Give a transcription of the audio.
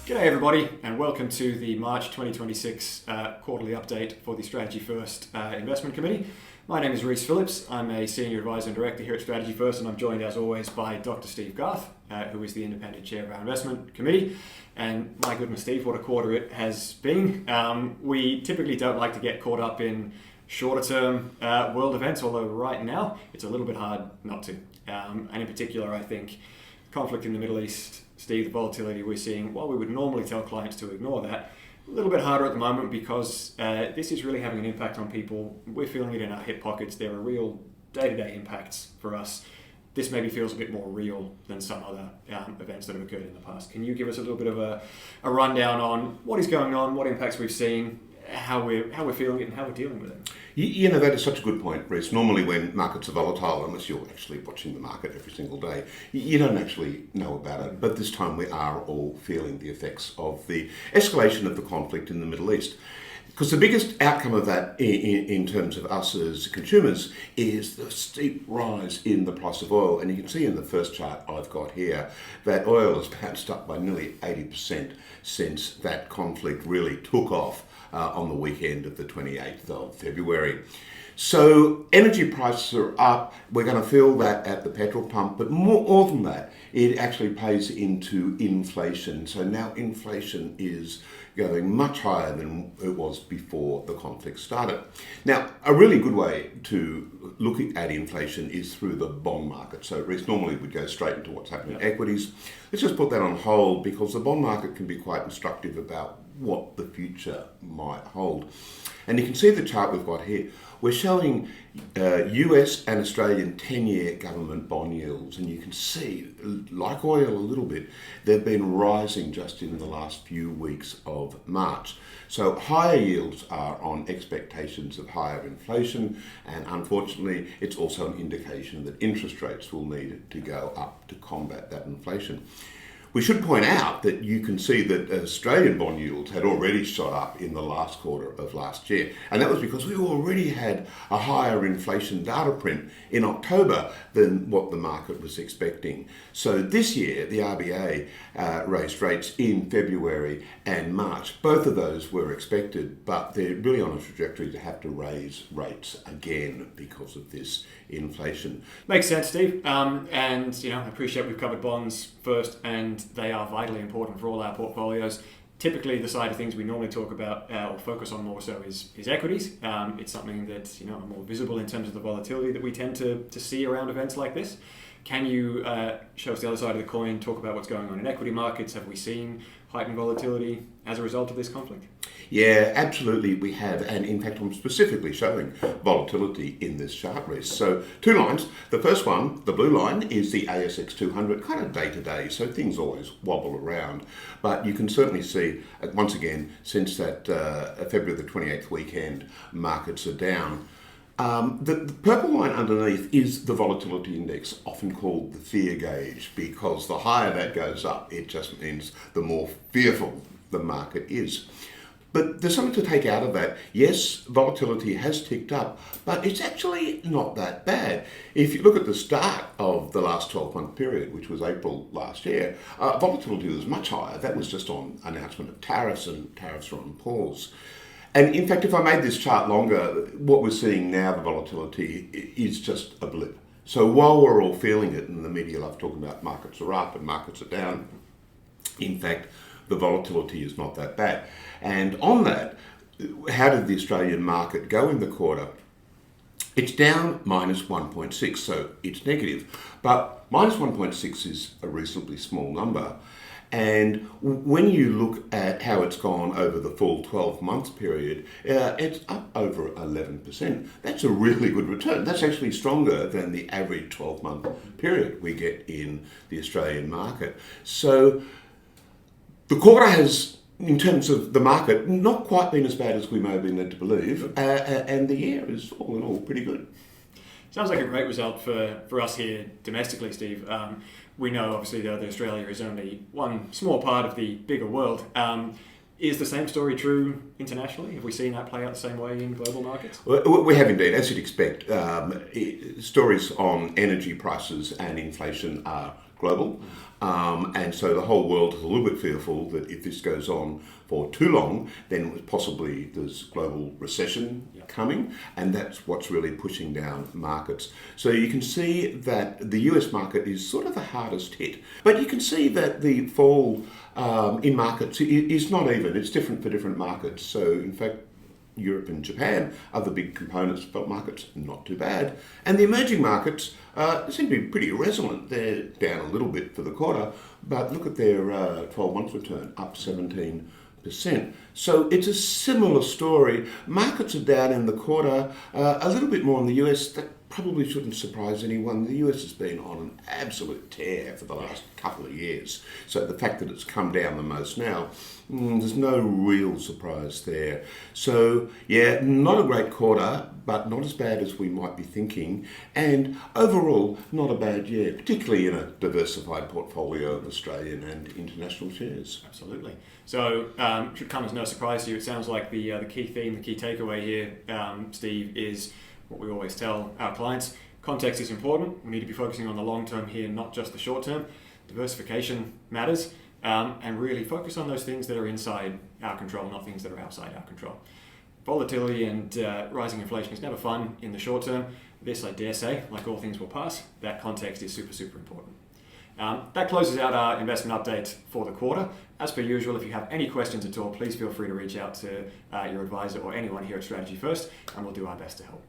G'day everybody, and welcome to the March 2026 quarterly update for the Strategy First Investment Committee. My name is Rhys Phillips. I'm a Senior Advisor and Director here at Strategy First, and I'm joined as always by Dr Steve Garth, who is the Independent Chair of our Investment Committee. And my goodness, Steve, what a quarter it has been. We typically don't like to get caught up in shorter term world events, although right now it's a little bit hard not to. And in particular, I think conflict in the Middle East, Steve, the volatility we're seeing, while we would normally tell clients to ignore that, a little bit harder at the moment because this is really having an impact on people. We're feeling it in our hip pockets. There are real day-to-day impacts for us. This maybe feels a bit more real than some other events that have occurred in the past. Can you give us a little bit of a rundown on what is going on, what impacts we've seen, how we're feeling it and how we're dealing with it? You know, that is such a good point, Rhys. Normally when markets are volatile, unless you're actually watching the market every single day, you don't actually know about it. But this time we are all feeling the effects of the escalation of the conflict in the Middle East. Because the biggest outcome of that in terms of us as consumers is the steep rise in the price of oil. And you can see in the first chart I've got here that oil has bounced up by nearly 80% since that conflict really took off on the weekend of the 28th of February. So energy prices are up. We're going to feel that at the petrol pump, but more than that, it actually plays into inflation. So now inflation is going much higher than it was before the conflict started. Now, a really good way to look at inflation is through the bond market. So Rhys, normally we'd go straight into what's happening in equities. Let's just put that on hold because the bond market can be quite instructive about what the future might hold. And you can see the chart we've got here. We're showing US and Australian 10-year government bond yields, and you can see, like oil a little bit, they've been rising just in the last few weeks of March. So higher yields are on expectations of higher inflation, and unfortunately it's also an indication that interest rates will need to go up to combat that inflation. We should point out that you can see that Australian bond yields had already shot up in the last quarter of last year. And that was because we already had a higher inflation data print in October than what the market was expecting. So this year, the RBA raised rates in February and March. Both of those were expected, but they're really on a trajectory to have to raise rates again because of this inflation. Makes sense, Steve. And I appreciate we've covered bonds first, and they are vitally important for all our portfolios. Typically, the side of things we normally talk about or focus on more so is equities. It's something that are more visible in terms of the volatility that we tend to see around events like this. Can you show us the other side of the coin, talk about what's going on in equity markets? Have we seen heightened volatility as a result of this conflict? Yeah, absolutely we have. And in fact, I'm specifically showing volatility in this chart, Rhys. So 2 lines. The first one, the blue line, is the ASX 200, kind of day to day. So things always wobble around. But you can certainly see, once again, since that February the 28th weekend, markets are down. The purple line underneath is the volatility index, often called the fear gauge, because the higher that goes up, it just means the more fearful the market is. But there's something to take out of that. Yes, volatility has ticked up, but it's actually not that bad. If you look at the start of the last 12-month period, which was April last year, volatility was much higher. That was just on announcement of tariffs, and tariffs were on pause. And in fact, if I made this chart longer, what we're seeing now, the volatility, is just a blip. So while we're all feeling it, and the media love talking about markets are up and markets are down, in fact, the volatility is not that bad. And on that, how did the Australian market go in the quarter? It's down minus 1.6, so it's negative. But minus 1.6 is a reasonably small number. And when you look at how it's gone over the full 12-month period, it's up over 11%. That's a really good return. That's actually stronger than the average 12-month period we get in the Australian market. So the quarter has, in terms of the market, not quite been as bad as we may have been led to believe, and the year is all in all pretty good. Sounds like a great result for us here domestically, Steve. We know obviously that Australia is only one small part of the bigger world. Is the same story true internationally? Have we seen that play out the same way in global markets? Well, we have indeed, as you'd expect. Stories on energy prices and inflation are global. And so the whole world is a little bit fearful that if this goes on for too long, then possibly there's global recession coming, and that's what's really pushing down markets. So you can see that the US market is sort of the hardest hit, but you can see that the fall in markets is not even, it's different for different markets. So in fact, Europe and Japan are the big components of markets, not too bad. And the emerging markets seem to be pretty resilient. They're down a little bit for the quarter, but look at their 12-month return, up 17%. So it's a similar story. Markets are down in the quarter, a little bit more in the US. That probably shouldn't surprise anyone. The US has been on an absolute tear for the last couple of years. So the fact that it's come down the most now, there's no real surprise there. So yeah, not a great quarter, but not as bad as we might be thinking. And overall, not a bad year, particularly in a diversified portfolio of Australian and international shares. Absolutely. So should come as no surprise to you. It sounds like the key theme, the key takeaway here, Steve, is what we always tell our clients. Context is important. We need to be focusing on the long term here, not just the short term. Diversification matters, and really focus on those things that are inside our control, not things that are outside our control. Volatility and rising inflation is never fun in the short term. This, I dare say, like all things will pass, that context is super, super important. That closes out our investment update for the quarter. As per usual, if you have any questions at all, please feel free to reach out to your advisor or anyone here at Strategy First, and we'll do our best to help.